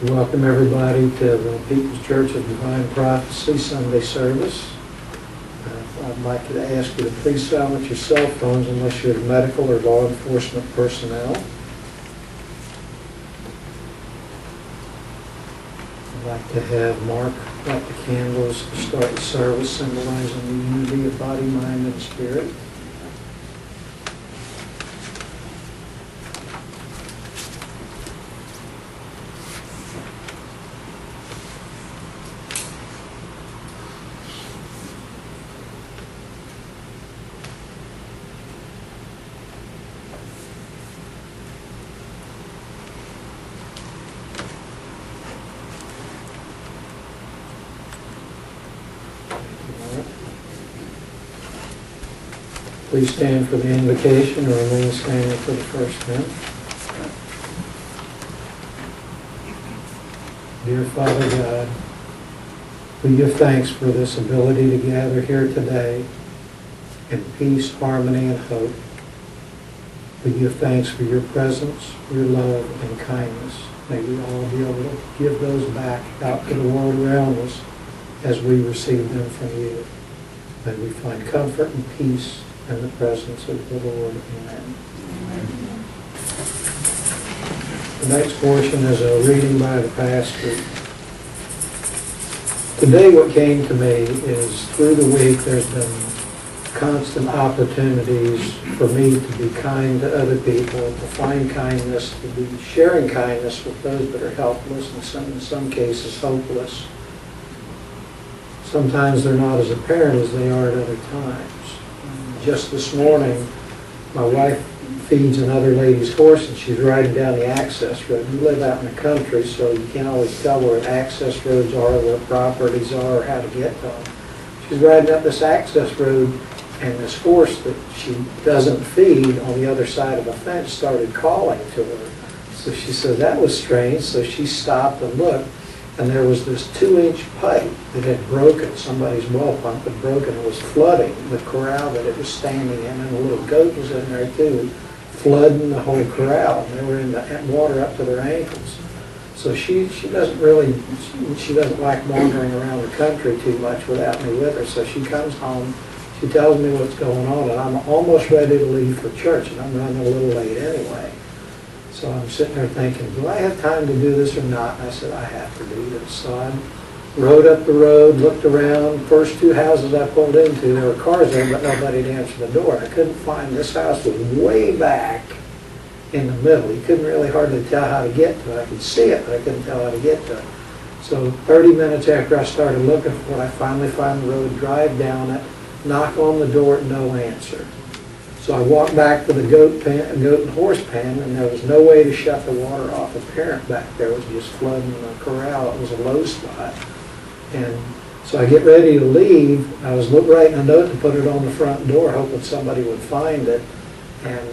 Welcome everybody to the People's Church of Divine Prophecy Sunday service. I'd like to ask you to please silence your cell phones unless you're medical or law enforcement personnel. I'd like to have Mark light the candles to start the service, symbolizing the unity of body, mind, and spirit. Please stand for the invocation or remain standing for the first hymn. Dear Father God, we give thanks for this ability to gather here today in peace, harmony, and hope. We give thanks for your presence, your love, and kindness. May we all be able to give those back out to the world around us as we receive them from you. May we find comfort and peace in the presence of the Lord. Amen. The next portion is a reading by the pastor. Today what came to me is through the week there's been constant opportunities for me to be kind to other people, to find kindness, to be sharing kindness with those that are helpless and in some cases hopeless. Sometimes they're not as apparent as they are at other times. Just this morning, my wife feeds another lady's horse and she's riding down the access road. We live out in the country, so you can't always tell where access roads are, where properties are, or how to get to them. She's riding up this access road, and this horse that she doesn't feed on the other side of a fence started calling to her. So she said that was strange, so she stopped and looked. And there was this 2-inch pipe that had broken. Somebody's well pump had broken. It was flooding the corral that it was standing in, and a little goat was in there too, flooding the whole corral. And they were in the water up to their ankles. So she doesn't like wandering around the country too much without me with her. So she comes home, she tells me what's going on, and I'm almost ready to leave for church, and I'm running a little late anyway. So I'm sitting there thinking, do I have time to do this or not? And I said, I have to do this. So I rode up the road, looked around. First 2 houses I pulled into, there were cars there, but nobody had answered the door. I couldn't find, this house was way back in the middle. You couldn't really hardly tell how to get to it. I could see it, but I couldn't tell how to get to it. So 30 minutes after I started looking for it, I finally find the road, drive down it, knock on the door, no answer. So I walked back to the goat and horse pen, and there was no way to shut the water off. The parent back there was just flooding the corral. It was a low spot. And so I get ready to leave. I was writing a note to put it on the front door, hoping somebody would find it. And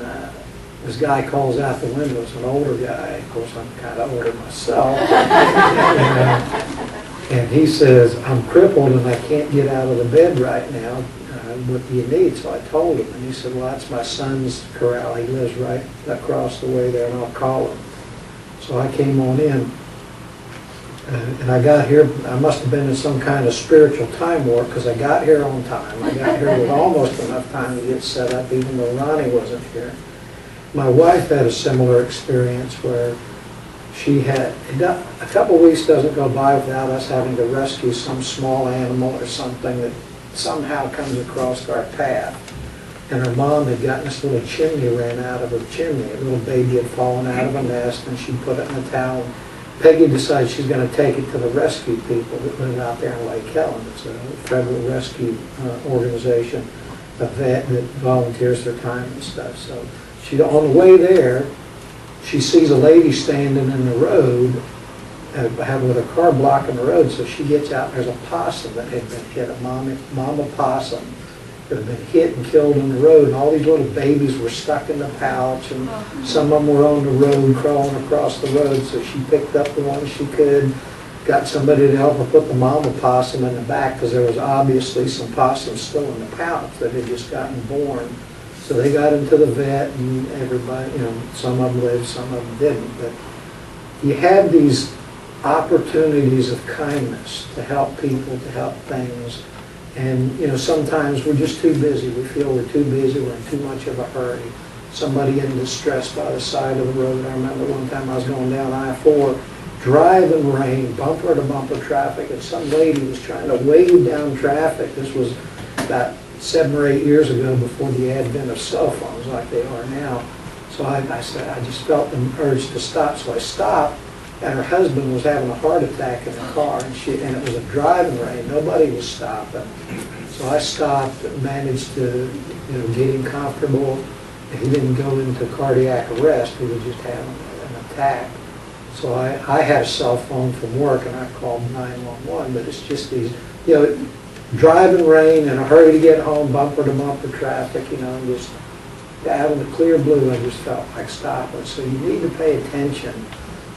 this guy calls out the window. It's an older guy. Of course, I'm kind of older myself. And he says, I'm crippled and I can't get out of the bed right now. What do you need? So I told him, and he said, well, that's my son's corral. He lives right across the way there, and I'll call him. So I came on in, and I got here. I must have been in some kind of spiritual time warp, because I got here on time. I got here with almost enough time to get set up, even though Ronnie wasn't here. My wife had a similar experience where she had, a couple of weeks doesn't go by without us having to rescue some small animal or something that somehow comes across our path. And her mom had gotten this little chimney ran out of her chimney. A little baby had fallen out of a nest, and she put it in a towel. Peggy decides she's going to take it to the rescue people that live out there in Lake Helen. It's a federal rescue organization, a vet that volunteers their time and stuff. So she, on the way there, she sees a lady standing in the road with a car blocking the road, so she gets out, and there's a possum that had been hit, a mama possum that had been hit and killed on the road, and all these little babies were stuck in the pouch, and some of them were on the road crawling across the road, so she picked up the one she could, got somebody to help her put the mama possum in the back, because there was obviously some possums still in the pouch that had just gotten born. So they got into the vet, and everybody, some of them lived, some of them didn't, but you had these opportunities of kindness to help people, to help things. And, you know, sometimes we're just too busy. We feel we're too busy, we're in too much of a hurry. Somebody in distress by the side of the road. I remember one time I was going down I-4, driving rain, bumper to bumper traffic, and some lady was trying to wave down traffic. This was about 7 or 8 years ago, before the advent of cell phones like they are now. So I said, I just felt the urge to stop. So I stopped, and her husband was having a heart attack in the car, and it was a driving rain. Nobody was stopping. So I stopped and managed to, you know, get him comfortable. He didn't go into cardiac arrest. He was just having an attack. So I had a cell phone from work, and I called 911. But it's just these, you know, driving rain in a hurry to get home, bumper to bumper traffic, you know, and just out in the clear blue, I just felt like stopping. So you need to pay attention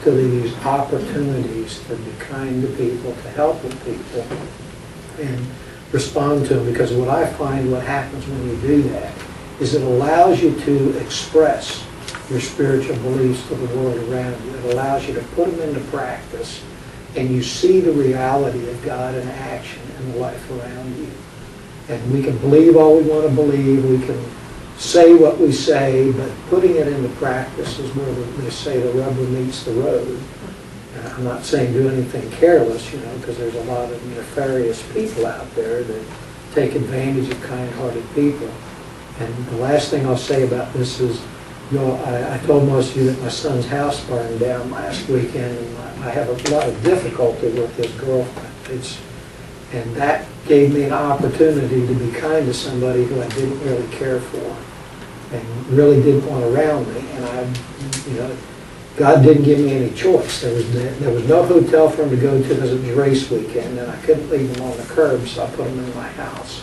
to these opportunities to be kind to people, to help with people, and respond to them. Because what I find, what happens when you do that, is it allows you to express your spiritual beliefs to the world around you. It allows you to put them into practice, and you see the reality of God in action in the life around you. And we can believe all we want to believe, we can say what we say, but putting it into practice is where they say the rubber meets the road. I'm not saying do anything careless, you know, because there's a lot of nefarious people out there that take advantage of kind-hearted people. And the last thing I'll say about this is, you know, I told most of you that my son's house burned down last weekend, and I have a lot of difficulty with his girlfriend. And that gave me an opportunity to be kind to somebody who I didn't really care for and really didn't want around me. And you know, God didn't give me any choice. There was no hotel for him to go to because it was race weekend, and I couldn't leave him on the curb, so I put him in my house.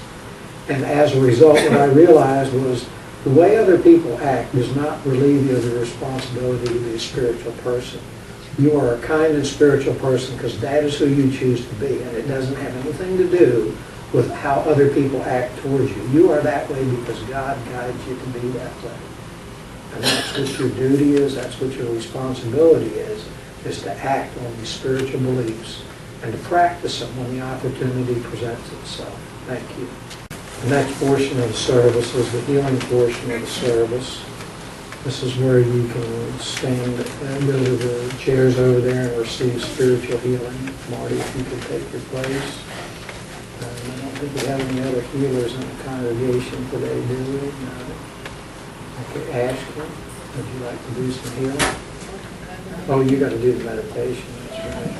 And as a result, what I realized was the way other people act does not relieve you of the responsibility to be a spiritual person. You are a kind and spiritual person because that is who you choose to be, and it doesn't have anything to do with how other people act towards you. You are that way because God guides you to be that way. And that's what your duty is, that's what your responsibility is to act on these spiritual beliefs and to practice them when the opportunity presents itself. Thank you. The next portion of the service is the healing portion of the service. This is where you can stand and go to the chairs over there and receive spiritual healing. Marty, if you could take your place. I don't think we have any other healers in the congregation today, do we? No. Okay, Ashley, would you like to do some healing? Oh, you got to do the meditation, that's right.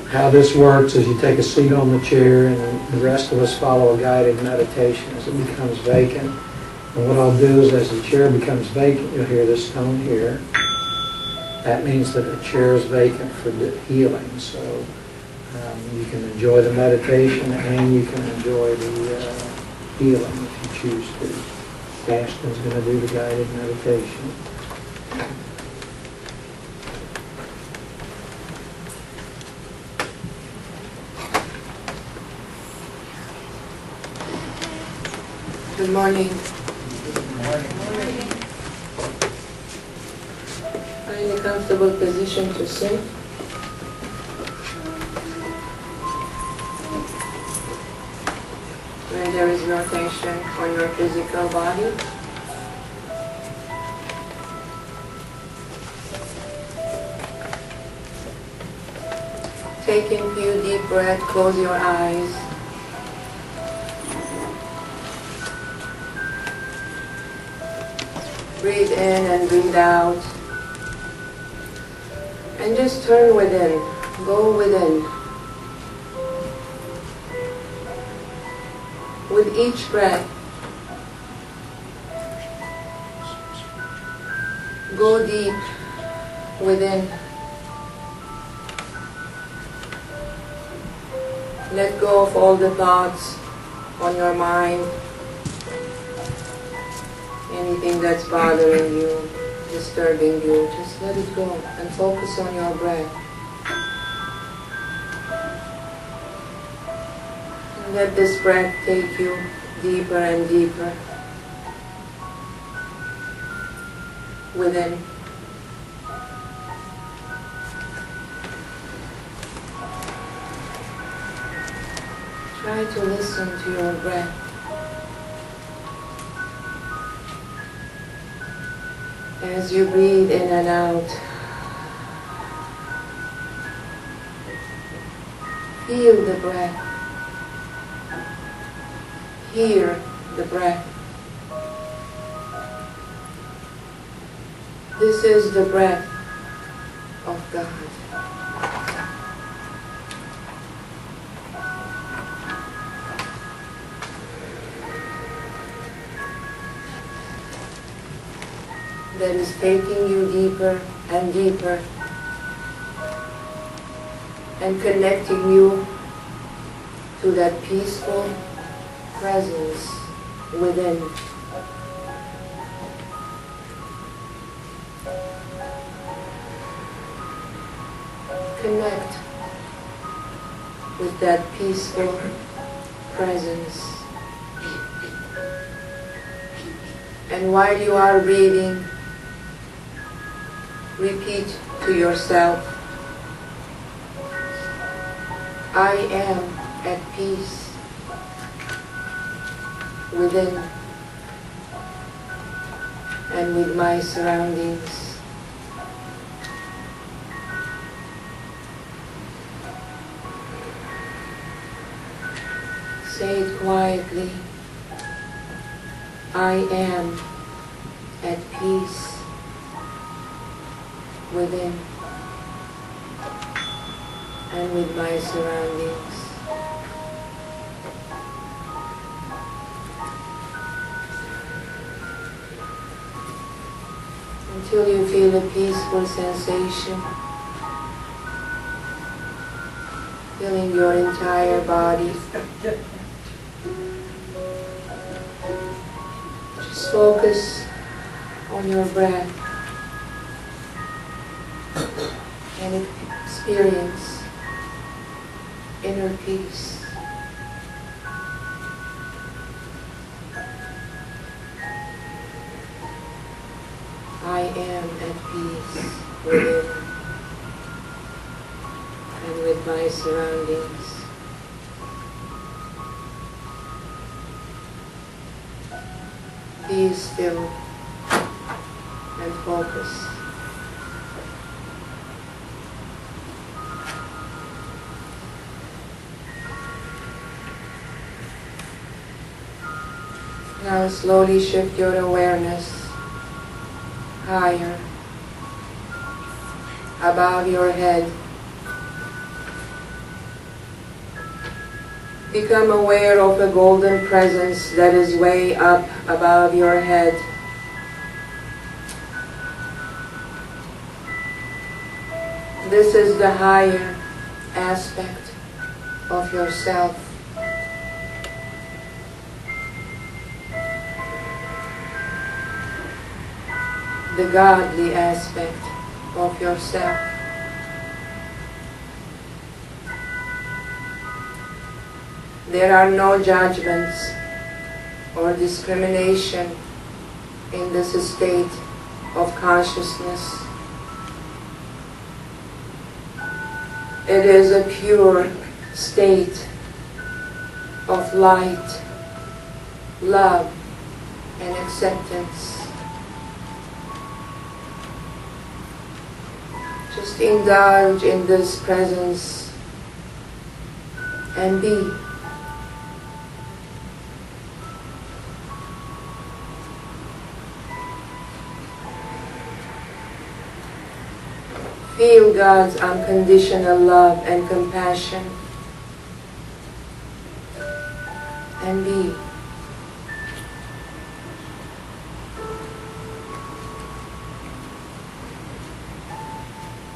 How this works is you take a seat on the chair and the rest of us follow a guided meditation as it becomes vacant. And what I'll do is as the chair becomes vacant, you'll hear this tone here. That means that the chair is vacant for the healing. So you can enjoy the meditation and you can enjoy the healing if you choose to. Ashton's going to do the guided meditation. Good morning. Find a comfortable position to sit. Where there is no tension on your physical body. Taking a few deep breaths, close your eyes. Breathe in and breathe out. And just turn within. Go within. With each breath, go deep within. Let go of all the thoughts on your mind. Anything that's bothering you, disturbing you, just let it go and focus on your breath. And let this breath take you deeper and deeper within. Try to listen to your breath. As you breathe in and out, feel the breath. Hear the breath. This is the breath of God. That is taking you deeper and deeper and connecting you to that peaceful presence within. Connect with that peaceful presence. And while you are breathing, repeat to yourself, I am at peace within and with my surroundings. Say it quietly, I am at peace within and with my surroundings. Until you feel a peaceful sensation filling your entire body. Just focus on your breath and experience inner peace. I am at peace within and with my surroundings. Be still and focus. Now slowly shift your awareness higher above your head. Become aware of a golden presence that is way up above your head. This is the higher aspect of yourself. The godly aspect of yourself. There are no judgments or discrimination in this state of consciousness. It is a pure state of light, love, and acceptance. Just indulge in this presence and be. Feel God's unconditional love and compassion and be.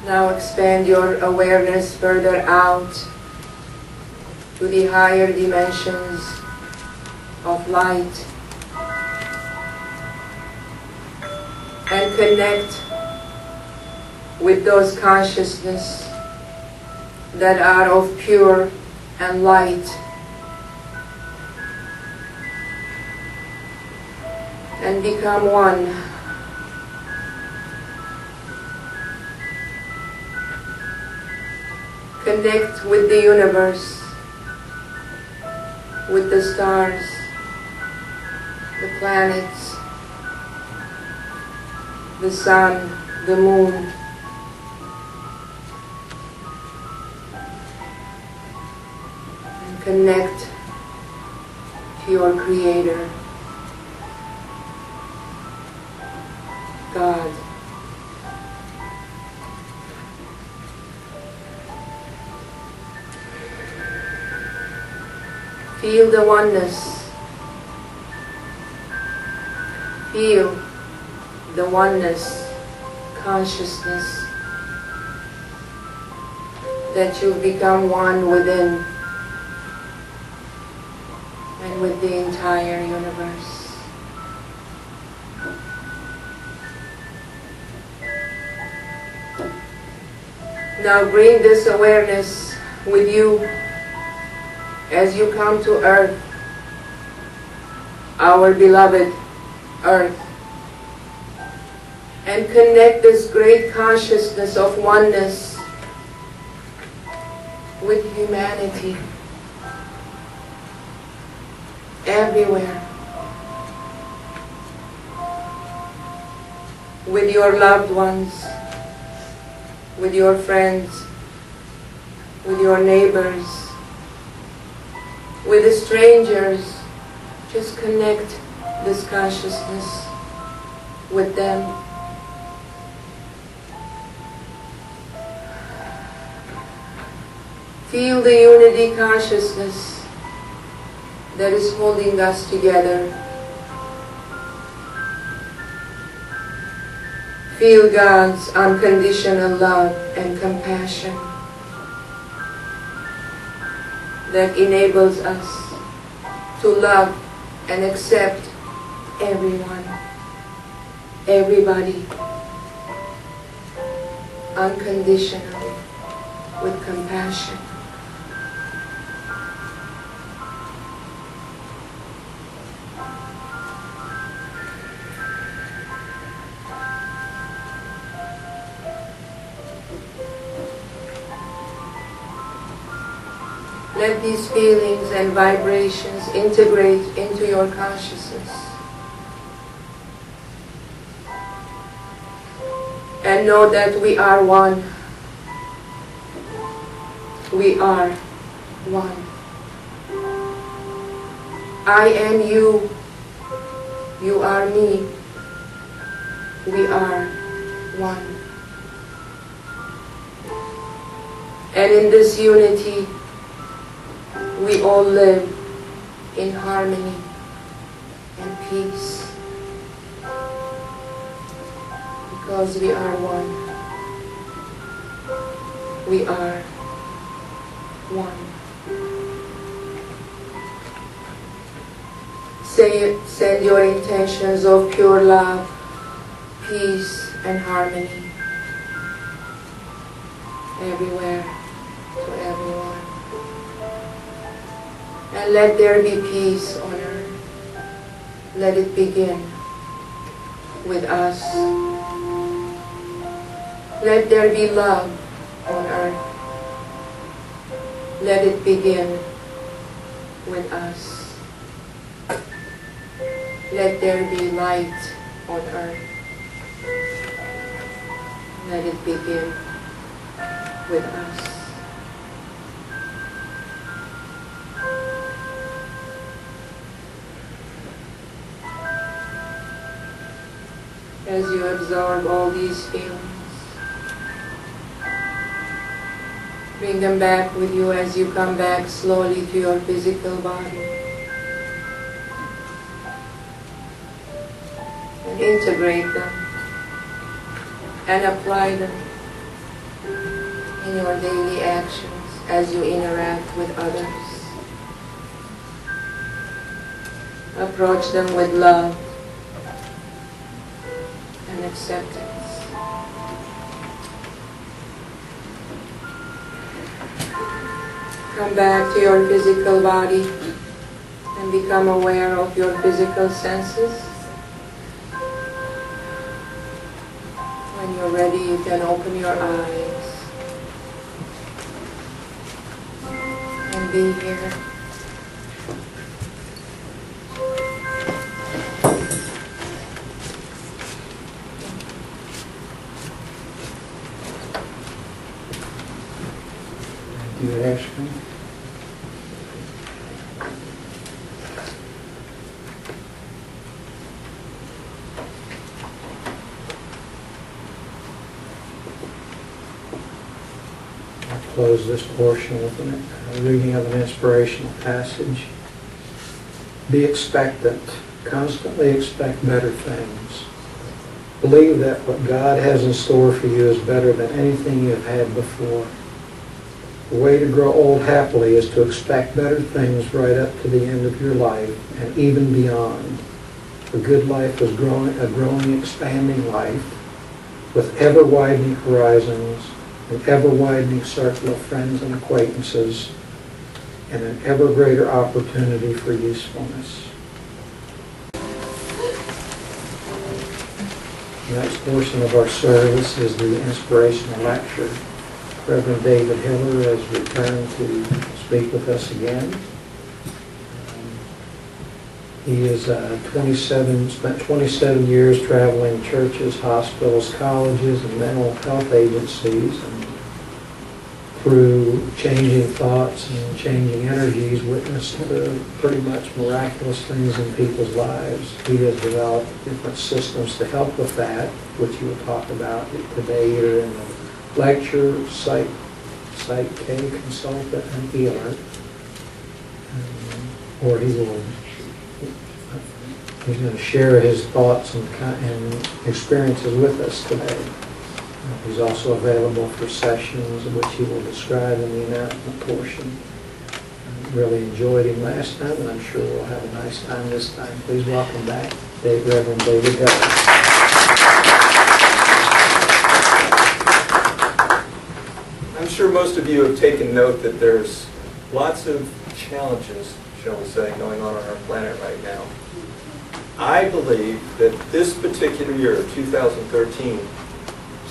Now expand your awareness further out to the higher dimensions of light and connect with those consciousness that are of pure and light. And become one. Connect with the universe with the stars, the planets, the sun, the moon, and connect to your Creator, God. Feel the oneness. Feel the oneness consciousness that you've become one within and with the entire universe. Now bring this awareness with you as you come to Earth, our beloved Earth, and connect this great consciousness of oneness with humanity everywhere, with your loved ones, with your friends, with your neighbors, with the strangers. Just connect this consciousness with them. Feel the unity consciousness that is holding us together. Feel God's unconditional love and compassion that enables us to love and accept everyone, everybody, unconditionally, with compassion. Let these feelings and vibrations integrate into your consciousness. And know that we are one. We are one. I am you. You are me. We are one. And in this unity, we all live in harmony and peace because we are one. We are one. Send your intentions of pure love, peace, and harmony everywhere to everyone. And let there be peace on earth. Let it begin with us. Let there be love on earth. Let it begin with us. Let there be light on earth. Let it begin with us. As you absorb all these feelings, bring them back with you as you come back slowly to your physical body. And integrate them and apply them in your daily actions as you interact with others. Approach them with love and acceptance. Come back to your physical body and become aware of your physical senses. When you're ready, you can open your eyes and be here You would ask me? I'll close this portion with a reading of an inspirational passage. Be expectant. Constantly expect better things. Believe that what God has in store for you is better than anything you have had before. The way to grow old happily is to expect better things right up to the end of your life and even beyond. A good life is a growing, expanding life with ever-widening horizons, an ever-widening circle of friends and acquaintances, and an ever greater opportunity for usefulness. The next portion of our service is the inspirational lecture. Reverend David Hiller has returned to speak with us again. He is spent 27 years traveling churches, hospitals, colleges, and mental health agencies, and through changing thoughts and changing energies, witnessed pretty much miraculous things in people's lives. He has developed different systems to help with that, which he will talk about today, either in the lecture, Psych K consultant and healer, or he's going to share his thoughts and experiences with us today. He's also available for sessions, which he will describe in the announcement portion. I really enjoyed him last time, and I'm sure we'll have a nice time this time. Please welcome back Reverend David Hiller. I'm sure most of you have taken note that there's lots of challenges, shall we say, going on our planet right now. I believe that this particular year, 2013,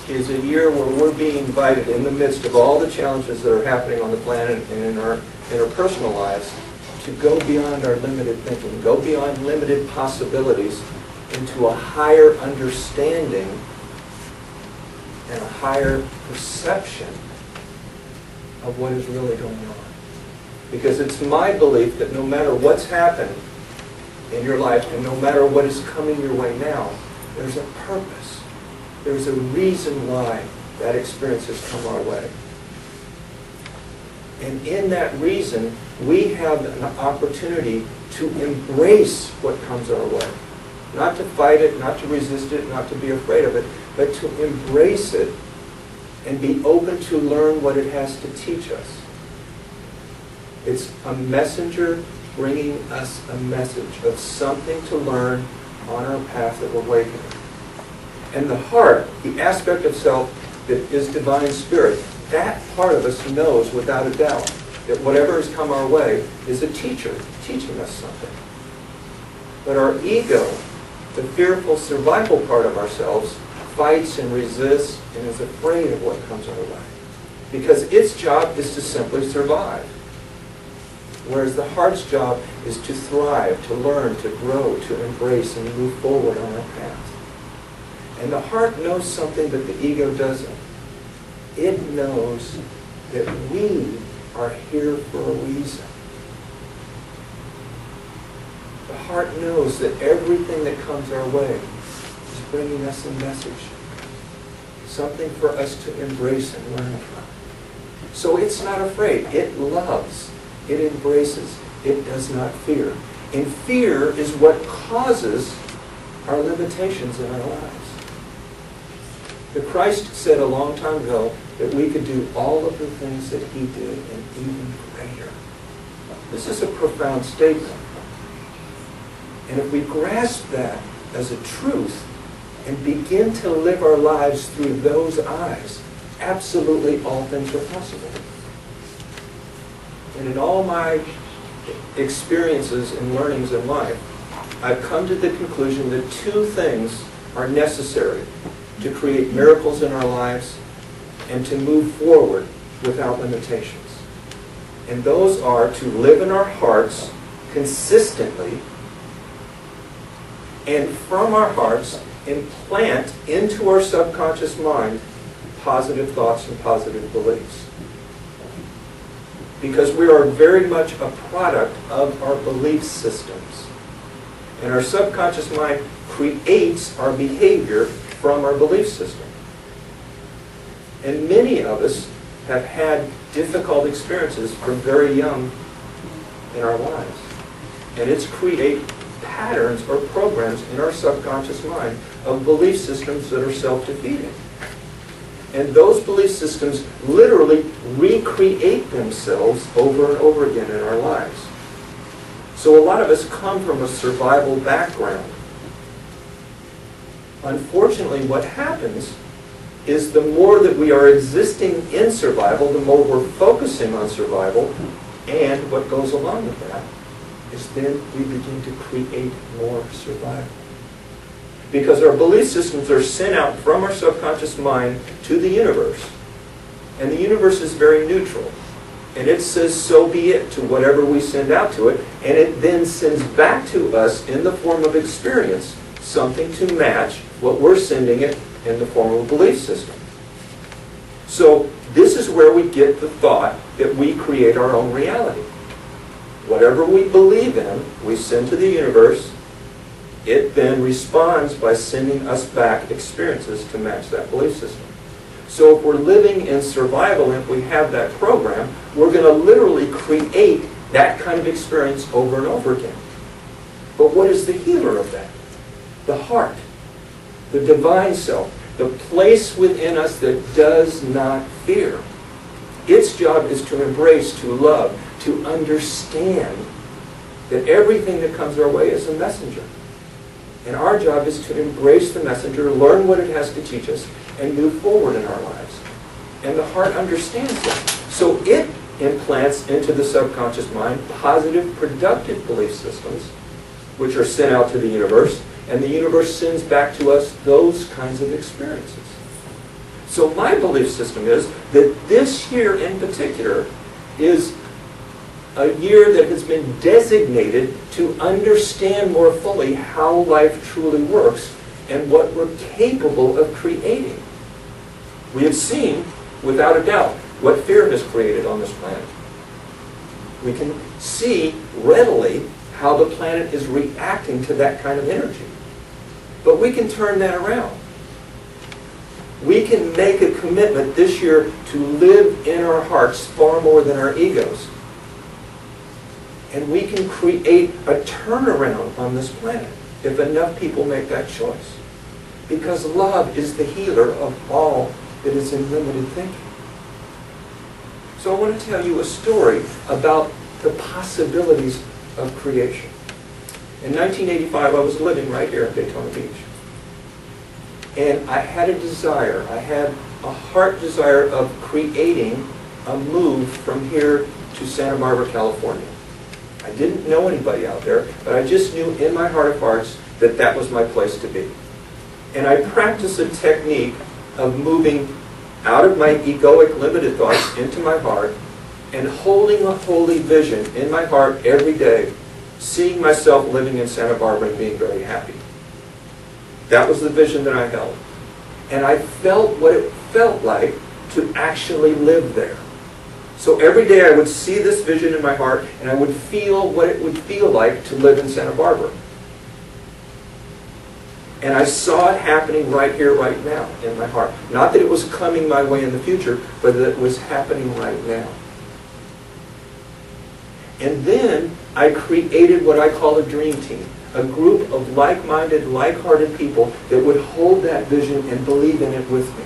is a year where we're being invited, in the midst of all the challenges that are happening on the planet and in our personal lives, to go beyond our limited thinking, go beyond limited possibilities into a higher understanding and a higher perception of what is really going on. Because it's my belief that no matter what's happened in your life and no matter what is coming your way now, there's a purpose. There's a reason why that experience has come our way. And in that reason, we have an opportunity to embrace what comes our way. Not to fight it, not to resist it, not to be afraid of it, but to embrace it and be open to learn what it has to teach us. It's a messenger bringing us a message of something to learn on our path of awakening. And the heart, the aspect of self that is divine spirit, that part of us knows without a doubt that whatever has come our way is a teacher teaching us something. But our ego, the fearful survival part of ourselves, fights and resists and is afraid of what comes our way. Because its job is to simply survive. Whereas the heart's job is to thrive, to learn, to grow, to embrace, and move forward on our path. And the heart knows something that the ego doesn't. It knows that we are here for a reason. The heart knows that everything that comes our way is bringing us a message. Something for us to embrace and learn from. So it's not afraid. It loves. It embraces. It does not fear. And fear is what causes our limitations in our lives. The Christ said a long time ago that we could do all of the things that he did and even greater. This is a profound statement. And if we grasp that as a truth and begin to live our lives through those eyes, absolutely all things are possible. And in all my experiences and learnings in life, I've come to the conclusion that two things are necessary to create miracles in our lives and to move forward without limitations. And those are to live in our hearts consistently, and from our hearts implant into our subconscious mind positive thoughts and positive beliefs. because we are very much a product of our belief systems. And our subconscious mind creates our behavior from our belief system. And many of us have had difficult experiences from very young in our lives. And it's create patterns or programs in our subconscious mind of belief systems that are self-defeating. And those belief systems literally recreate themselves over and over again in our lives. So a lot of us come from a survival background. Unfortunately, what happens is the more that we are existing in survival, the more we're focusing on survival, and what goes along with that is then we begin to create more survival. Because our belief systems are sent out from our subconscious mind to the universe. And the universe is very neutral. And it says, so be it, to whatever we send out to it. And it then sends back to us in the form of experience something to match what we're sending it in the form of a belief system. So this is where we get the thought that we create our own reality. Whatever we believe in, we send to the universe. It then responds by sending us back experiences to match that belief system. So if we're living in survival and if we have that program, we're going to literally create that kind of experience over and over again. But what is the healer of that? The heart, the divine self, the place within us that does not fear. Its job is to embrace, to love, to understand that everything that comes our way is a messenger. And our job is to embrace the messenger, learn what it has to teach us, and move forward in our lives. And the heart understands that. So it implants into the subconscious mind positive, productive belief systems, which are sent out to the universe, and the universe sends back to us those kinds of experiences. So my belief system is that this year in particular is a year that has been designated to understand more fully how life truly works and what we're capable of creating. We have seen, without a doubt, what fear has created on this planet. We can see readily how the planet is reacting to that kind of energy. But we can turn that around. We can make a commitment this year to live in our hearts far more than our egos. And we can create a turnaround on this planet if enough people make that choice. Because love is the healer of all that is in limited thinking. So I want to tell you a story about the possibilities of creation. In 1985, I was living right here in Daytona Beach. And I had a desire, I had a heart desire of creating a move from here to Santa Barbara, California. I didn't know anybody out there, but I just knew in my heart of hearts that that was my place to be. And I practiced a technique of moving out of my egoic limited thoughts into my heart and holding a holy vision in my heart every day, seeing myself living in Santa Barbara and being very happy. That was the vision that I held. And I felt what it felt like to actually live there. So every day I would see this vision in my heart and I would feel what it would feel like to live in Santa Barbara. And I saw it happening right here, right now in my heart. Not that it was coming my way in the future, but that it was happening right now. And then I created what I call a dream team. A group of like-minded, like-hearted people that would hold that vision and believe in it with me,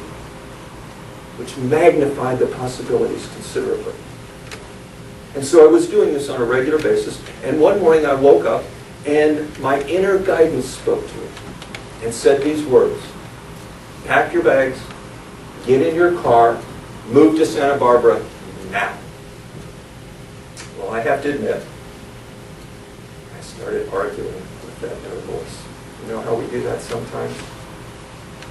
which magnified the possibilities considerably. And so I was doing this on a regular basis, and one morning I woke up and my inner guidance spoke to me and said these words: pack your bags, get in your car, move to Santa Barbara now. Well, I have to admit, I started arguing with that inner voice. You know how we do that sometimes?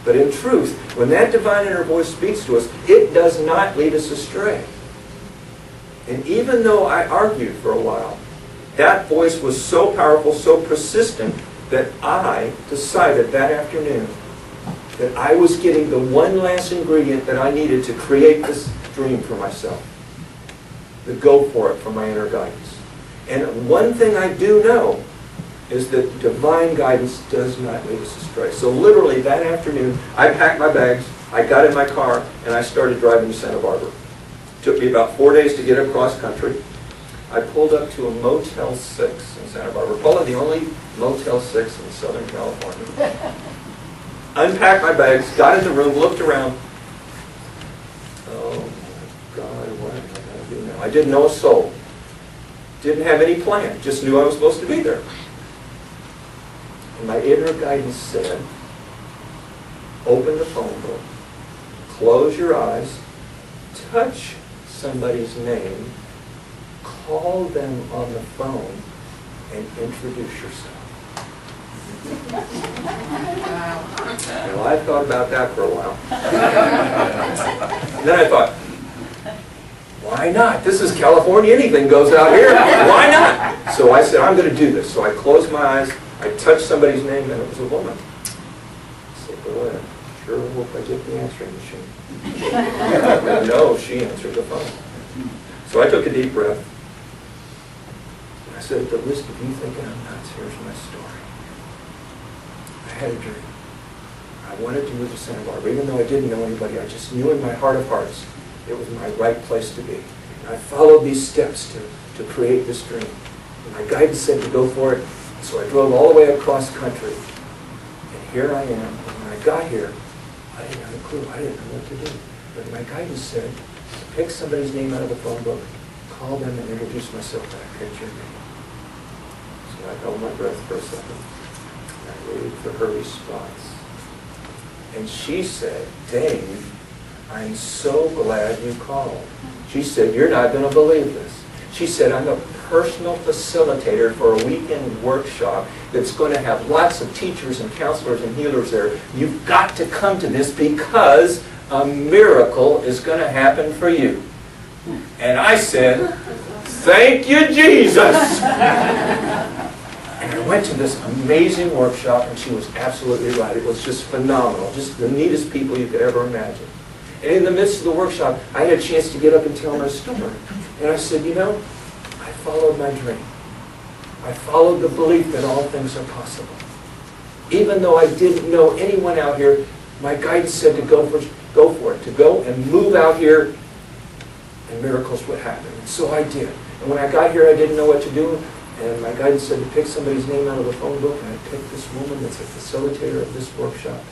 But in truth, when that divine inner voice speaks to us, it does not lead us astray. And even though I argued for a while, that voice was so powerful, so persistent, that I decided that afternoon that I was getting the one last ingredient that I needed to create this dream for myself. the go for it from my inner guidance. And one thing I do know is that divine guidance does not lead us astray. So literally that afternoon, I packed my bags, I got in my car, and I started driving to Santa Barbara. It took me about 4 days to get across country. I pulled up to a Motel 6 in Santa Barbara, probably the only Motel 6 in Southern California. Unpacked my bags, got in the room, looked around. Oh my God, what am I going to do now? I didn't know a soul. Didn't have any plan, just knew I was supposed to be there. And my inner guidance said, open the phone book, close your eyes, touch somebody's name, call them on the phone, and introduce yourself. Well, I thought about that for a while. And then I thought, why not? This is California, anything goes out here. Why not? So I said, I'm going to do this. So I closed my eyes, I touched somebody's name, and it was a woman. I said, boy, I sure hope I get the answering machine. No, she answered the phone. So I took a deep breath. I said, at the risk of you thinking I'm nuts, here's my story. I had a dream. I wanted to move to Santa Barbara. Even though I didn't know anybody, I just knew in my heart of hearts it was my right place to be. And I followed these steps to create this dream. And my guidance said to go for it. So I drove all the way across country. And here I am. And when I got here, I didn't have a clue. I didn't know what to do. But my guidance said, pick somebody's name out of the phone book, call them and introduce myself, and I picked your name. So I held my breath for a second. I waited for her response. And she said, Dave, I'm so glad you called. She said, you're not going to believe this. She said, I'm a personal facilitator for a weekend workshop that's going to have lots of teachers and counselors and healers there. You've got to come to this because a miracle is going to happen for you. And I said, thank you, Jesus. And I went to this amazing workshop, and she was absolutely right. It was just phenomenal, just the neatest people you could ever imagine. And in the midst of the workshop, I had a chance to get up and tell my story. And I said, you know, I followed my dream. I followed the belief that all things are possible. Even though I didn't know anyone out here, my guidance said to go for it, to go and move out here, and miracles would happen. And so I did. And when I got here, I didn't know what to do. And my guidance said to pick somebody's name out of the phone book, and I picked this woman that's a facilitator of this workshop.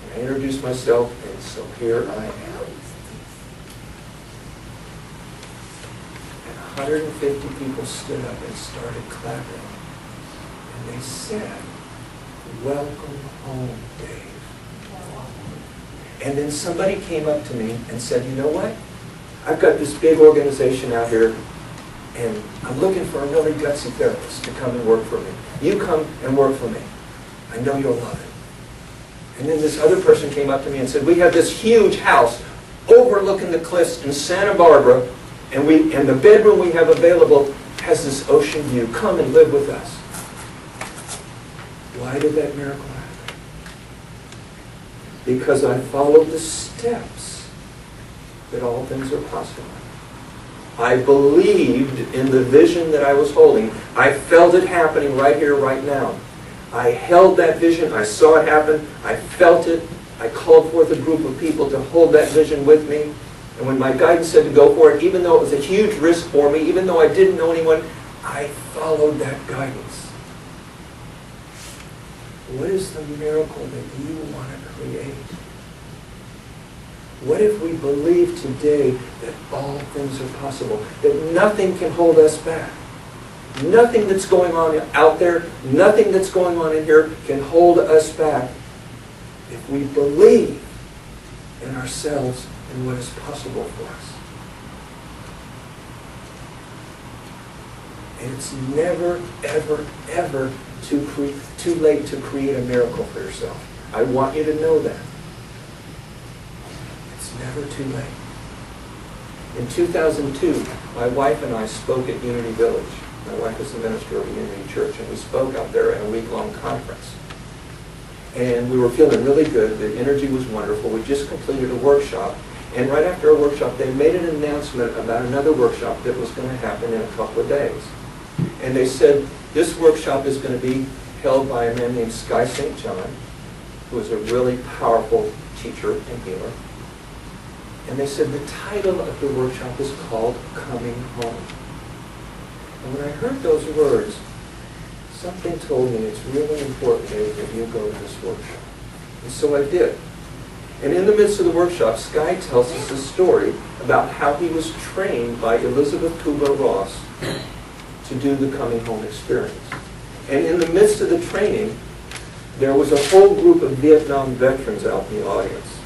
And I introduced myself, and so here I am. And 150 people stood up and started clapping. And they said, welcome home, Dave. And then somebody came up to me and said, you know what? I've got this big organization out here, and I'm looking for a really gutsy therapist to come and work for me. You come and work for me. I know you'll love it. And then this other person came up to me and said, we have this huge house overlooking the cliffs in Santa Barbara, and the bedroom we have available has this ocean view. Come and live with us. Why did that miracle happen? Because I followed the steps that all things are possible. I believed in the vision that I was holding. I felt it happening right here, right now. I held that vision. I saw it happen. I felt it. I called forth a group of people to hold that vision with me. And when my guidance said to go for it, even though it was a huge risk for me, even though I didn't know anyone, I followed that guidance. What is the miracle that you want to create? What if we believe today that all things are possible, that nothing can hold us back? Nothing that's going on out there, nothing that's going on in here can hold us back if we believe in ourselves and what is possible for us. And it's never, ever, ever too late to create a miracle for yourself. I want you to know that. It's never too late. In 2002, my wife and I spoke at Unity Village. My wife is the minister of a Unity Church, and we spoke out there at a week-long conference. And we were feeling really good. The energy was wonderful. We just completed a workshop, And right after our workshop, they made an announcement about another workshop that was going to happen in a couple of days. And they said, this workshop is going to be held by a man named Sky St. John, who is a really powerful teacher and healer. And they said the title of the workshop is called Coming Home. And when I heard those words, something told me it's really important, Dave, that you go to this workshop. And so I did. And in the midst of the workshop, Sky tells us a story about how he was trained by Elizabeth Kubler-Ross to do the Coming Home experience. And in the midst of the training, there was a whole group of Vietnam veterans out in the audience.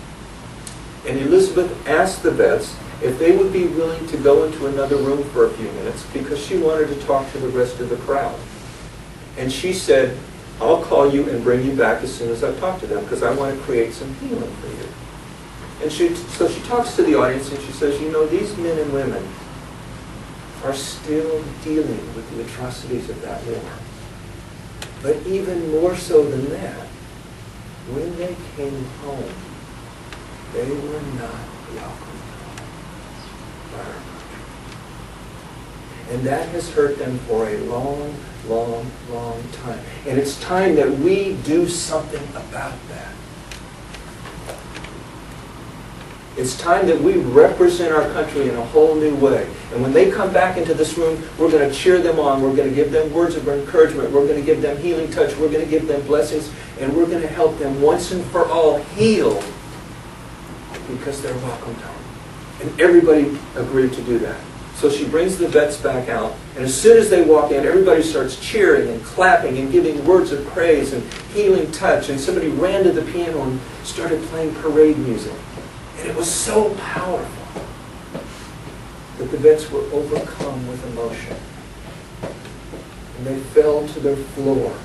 And Elizabeth asked the vets if they would be willing to go into another room for a few minutes because she wanted to talk to the rest of the crowd. And she said, I'll call you and bring you back as soon as I talk to them because I want to create some healing for you. And so she talks to the audience and she says, you know, these men and women are still dealing with the atrocities of that war. But even more so than that, when they came home, they were not welcomed home by our country. And that has hurt them for a long, long, long time. And it's time that we do something about that. It's time that we represent our country in a whole new way. And when they come back into this room, we're going to cheer them on. We're going to give them words of encouragement. We're going to give them healing touch. We're going to give them blessings. And we're going to help them once and for all heal because they're welcomed home. And everybody agreed to do that. So she brings the vets back out. And as soon as they walk in, everybody starts cheering and clapping and giving words of praise and healing touch. And somebody ran to the piano and started playing parade music. And it was so powerful that the vets were overcome with emotion. And they fell to their floor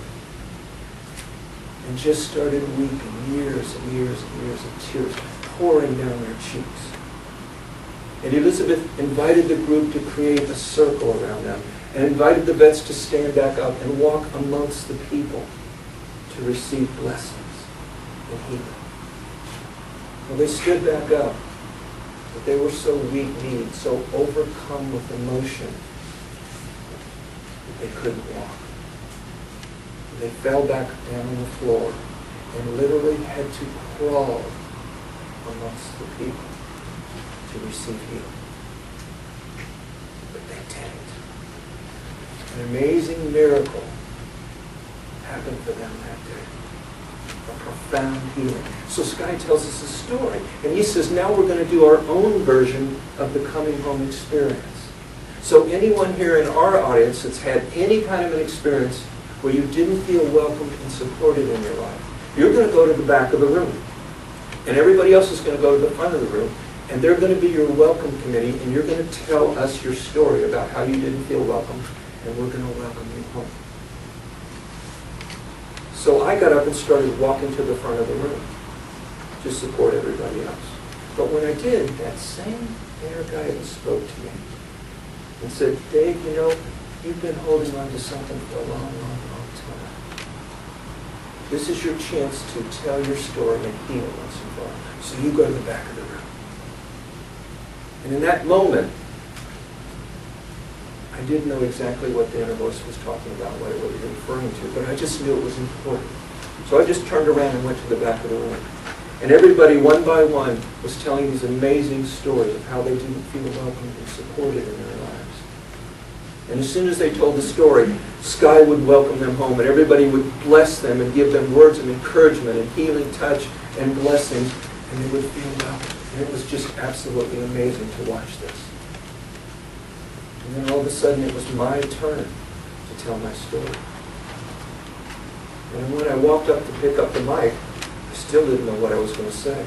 and just started weeping, years and years and years of tears pouring down their cheeks. And Elizabeth invited the group to create a circle around them and invited the vets to stand back up and walk amongst the people to receive blessings and healing. Well, they stood back up, but they were so weak-kneed, so overcome with emotion, that they couldn't walk. They fell back down on the floor and literally had to crawl amongst the people to receive healing. But they didn't. An amazing miracle happened for them that day. A profound healing. So Sky tells us a story. And he says, now we're going to do our own version of the coming home experience. So anyone here in our audience that's had any kind of an experience where you didn't feel welcomed and supported in your life, you're going to go to the back of the room. And everybody else is going to go to the front of the room. And they're going to be your welcome committee. And you're going to tell us your story about how you didn't feel welcome. And we're going to welcome you home. So I got up and started walking to the front of the room to support everybody else. But when I did, that same inner guidance spoke to me and said, Dave, you know, you've been holding on to something for a long, long, long time. This is your chance to tell your story and heal once and for all. So you go to the back of the room. And in that moment, I didn't know exactly what the inner voice was talking about, what it was referring to, but I just knew it was important. So I just turned around and went to the back of the room. And everybody, one by one, was telling these amazing stories of how they didn't feel welcomed and supported in their lives. And as soon as they told the story, Sky would welcome them home, and everybody would bless them and give them words of encouragement and healing touch and blessings, and they would feel welcome. And it was just absolutely amazing to watch this. And then all of a sudden it was my turn to tell my story. And when I walked up to pick up the mic, I still didn't know what I was going to say.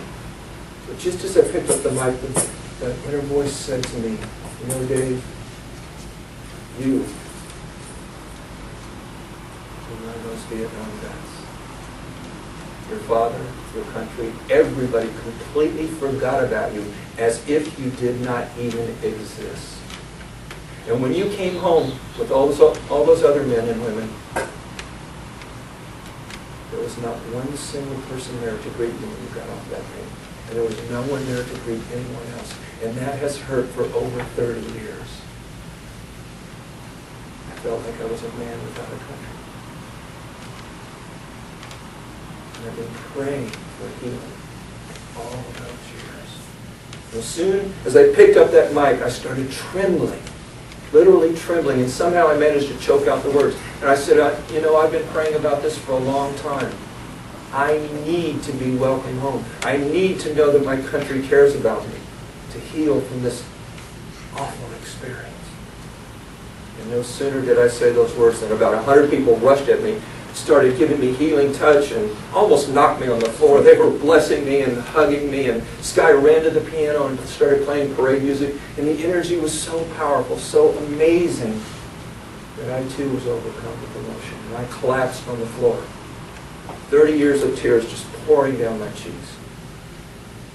But just as I picked up the mic, the inner voice said to me, you know, Dave, you were one of those Vietnam vets. Your father, your country, everybody completely forgot about you as if you did not even exist. And when you came home with all those other men and women, there was not one single person there to greet you when you got off that plane. and there was no one there to greet anyone else. And that has hurt for over 30 years. I felt like I was a man without a country. And I've been praying for healing all those years. As soon as I picked up that mic, I started trembling, literally trembling, and somehow I managed to choke out the words. And I said, you know, I've been praying about this for a long time. I need to be welcome home. I need to know that my country cares about me, to heal from this awful experience. And no sooner did I say those words than about 100 people rushed at me, started giving me healing touch, and almost knocked me on the floor. They were blessing me and hugging me, and Sky ran to the piano and started playing parade music, and the energy was so powerful, so amazing, that I too was overcome with emotion, and I collapsed on the floor. 30 years of tears just pouring down my cheeks.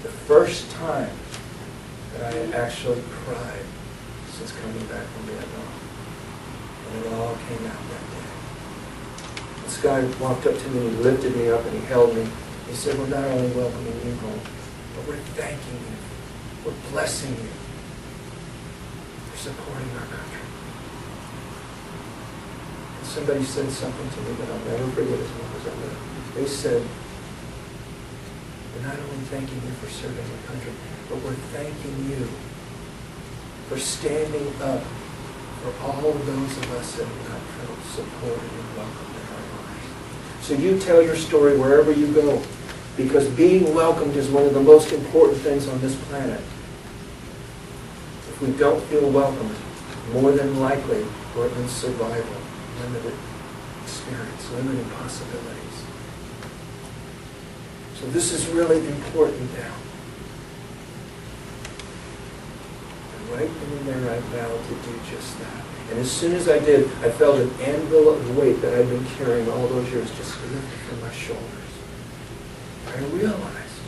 The first time that I had actually cried since coming back from Vietnam. And it all came out that day. This guy walked up to me, he lifted me up, and he held me. He said, we're not only welcoming you home, but we're thanking you. We're blessing you for supporting our country. And somebody said something to me that I'll never forget as long as I live. They said, we're not only thanking you for serving our country, but we're thanking you for standing up for all of those of us that have not felt supported and welcomed in our lives. So you tell your story wherever you go, because being welcomed is one of the most important things on this planet. If we don't feel welcomed, more than likely we're in survival, limited experience, limited possibilities. So this is really important now. And right then and there I vowed to do just that. And as soon as I did, I felt an anvil of weight that I'd been carrying all those years just lifted from my shoulders. I realized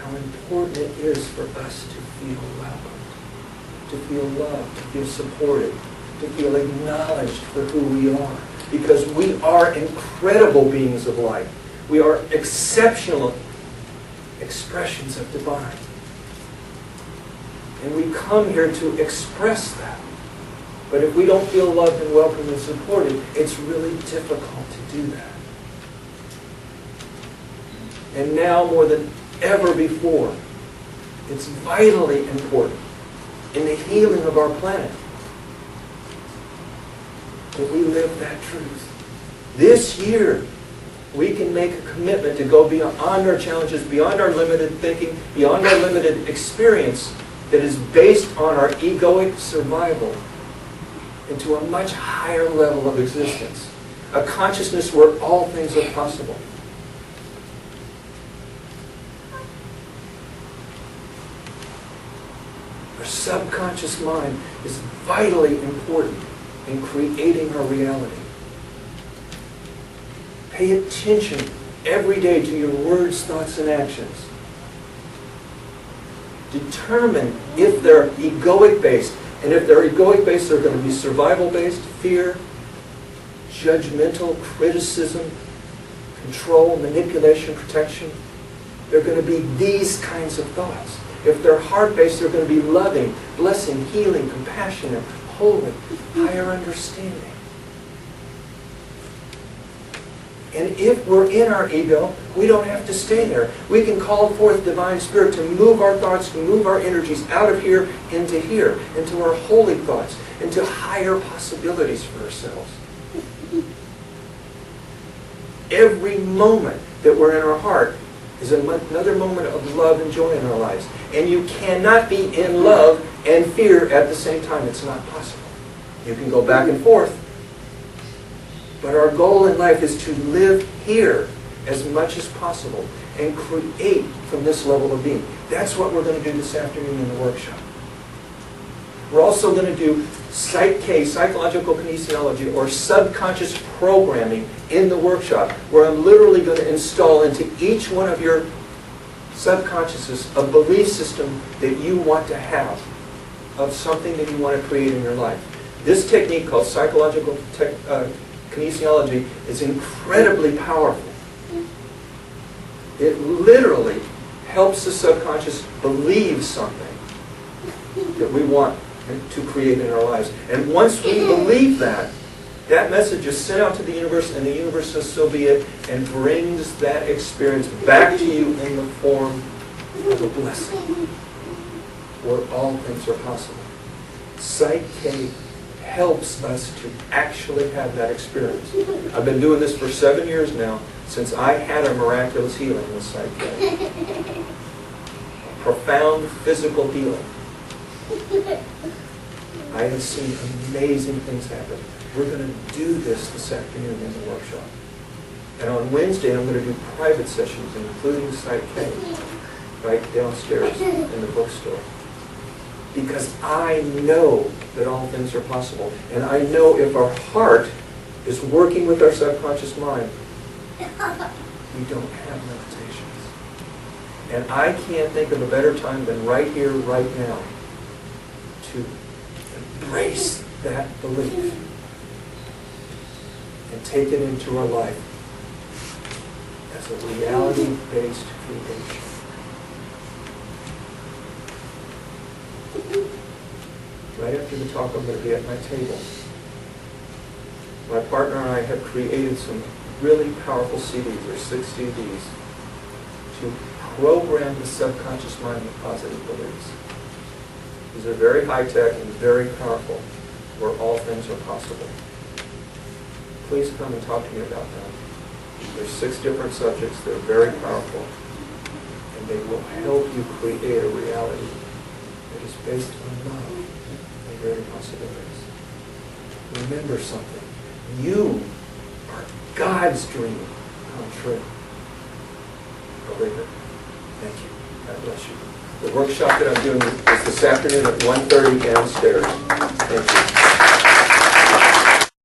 how important it is for us to feel welcomed, to feel loved, to feel supported, to feel acknowledged for who we are. Because we are incredible beings of light. We are exceptional expressions of divine. And we come here to express that. But if we don't feel loved and welcomed and supported, it's really difficult to do that. And now more than ever before, it's vitally important in the healing of our planet that we live that truth. This year, we can make a commitment to go beyond our challenges, beyond our limited thinking, beyond our limited experience that is based on our egoic survival into a much higher level of existence. A consciousness where all things are possible. Our subconscious mind is vitally important in creating our reality. Pay attention every day to your words, thoughts, and actions. Determine if they're egoic-based. And if they're egoic-based, they're going to be survival-based, fear, judgmental, criticism, control, manipulation, protection. They're going to be these kinds of thoughts. If they're heart-based, they're going to be loving, blessing, healing, compassionate, holy, higher understanding. And if we're in our ego, we don't have to stay there. We can call forth divine spirit to move our thoughts, to move our energies out of here, into our holy thoughts, into higher possibilities for ourselves. Every moment that we're in our heart is another moment of love and joy in our lives. And you cannot be in love and fear at the same time. It's not possible. You can go back and forth. But our goal in life is to live here as much as possible and create from this level of being. That's what we're going to do this afternoon in the workshop. We're also going to do Psych K, psychological kinesiology, or subconscious programming in the workshop, where I'm literally going to install into each one of your subconsciouses a belief system that you want to have of something that you want to create in your life. This technique called psychological kinesiology is incredibly powerful. It literally helps the subconscious believe something that we want to create in our lives. And once we believe that, that message is sent out to the universe, and the universe says, so be it, and brings that experience back to you in the form of a blessing, where all things are possible. Psych K helps us to actually have that experience. I've been doing this for 7 years now, since I had a miraculous healing with Psych K. A profound physical healing. I have seen amazing things happen. We're going to do this afternoon in the workshop. And on Wednesday, I'm going to do private sessions, including Psych K, right downstairs in the bookstore. Because I know that all things are possible. And I know if our heart is working with our subconscious mind, we don't have limitations. And I can't think of a better time than right here, right now, to embrace that belief and take it into our life as a reality-based creation. Right after the talk, I'm going to be at my table. My partner and I have created some really powerful CDs, or 6 CDs, to program the subconscious mind with positive beliefs. These are very high-tech and very powerful, where all things are possible. Please come and talk to me about them. There's 6 different subjects. They're very powerful, and they will help you create a reality that is based on love and greater possibilities. Remember something. You are God's dream come true. Believe it. Thank you. God bless you. The workshop that I'm doing is this afternoon at 1:30 downstairs. Thank you.